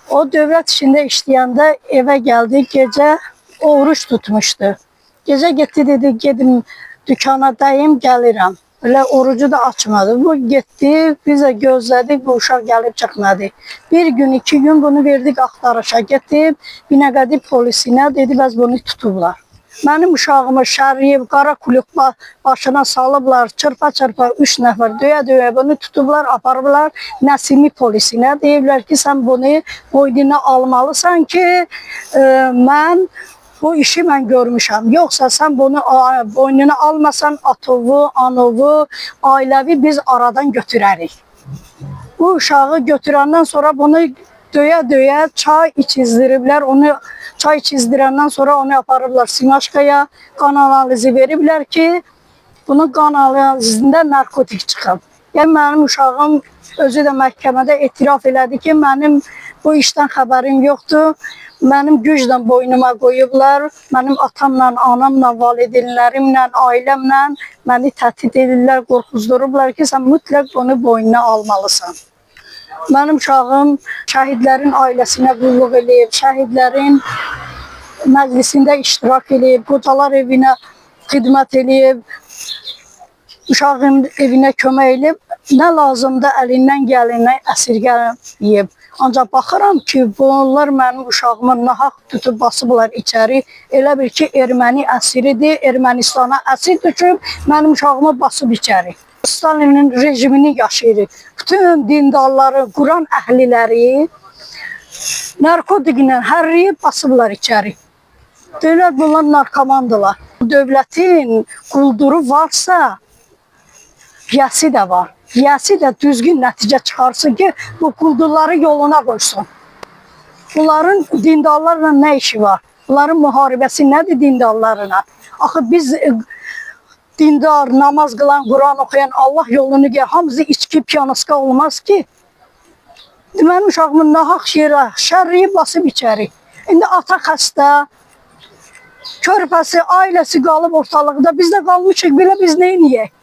O dövlət işində işləyəndə evə gəldi, gecə oruç tutmuşdu. Gecə getdi, dedi, gedim dükana dayım, gəlirəm. Elə orucu da açmadı. Bu getdi, biz də gözlədik, bu uşaq gəlib çıxmadı. Bir gün, 2 gün bunu verdik axtarışa. Getdi Binəqədi polisinə, dedi, bəs bunu tutublar. Mənim uşağımı şərriyib, qara kuluk başına salıblar, çırpa-çırpa 3 nəfər döyə-döyə bunu tutublar, aparıblar Nəsimi polisinə. Deyiblər ki, sən bunu boynuna almalısan ki, mən bu işi mən görmüşəm. Yoxsa sən bunu boynuna almasan, atovu, anovu, ailəvi biz aradan götürərik. Bu uşağı götürəndən sonra bunu döyə-döyə çay içizdiriblər. Onu çay içizdirəndən sonra onu aparıblar Simaşkaya, qan analizi veriblər ki, bunun qan analizində narkotik çıxıb. Yəni mənim uşağım özü də məhkəmədə etiraf elədi ki, mənim bu işdən xəbərim yoxdur. Mənim güclə boynuma qoyublar. Mənim atamla, anamla, valideynlərimlə, ailəmlə məni təhdid edirlər, qorxuzdurublar ki, sən mütləq bunu boynuna almalısan. Mənim uşağım şəhidlərin ailəsinə qulluq eləyib, şəhidlərin məclisində iştirak eləyib, qocalar evinə xidmət eləyib, uşağın evinə kömək eləyib, nə lazımda əlindən gəlindən əsirgəyib. Ancaq baxıram ki, bunlar mənim uşağımı nahaq tutub basıblar içəri. Elə bil ki, erməni əsiridir, Ermənistana əsir düşüb, mənim uşağımı basıb içəri. Stalinin rejimini yaşayırıq. Bütün dindarları, Quran əhliləri narkotiklə hərriyib basıblar içəri. Deyirlər, bunlar narkomandılar. Dövlətin qulduru varsa, yəsi də var. Yəsi də düzgün nəticə çıxarsın ki, bu quldurları yoluna qoysun. Bunların dindarlarla nə işi var? Bunların müharibəsi nədir dindarlarına? Axı biz dindar, namaz qılan, Quran oxuyan, Allah yolunu gəlir. Hamısı içki, pianoska olmaz ki. Mənim uşağımın nahaq yerə şərriyi basıb içəri. İndi ata xəstə, körpəsi, ailəsi qalıb ortalıqda. Biz də qalmışıq, belə biz neyniyək?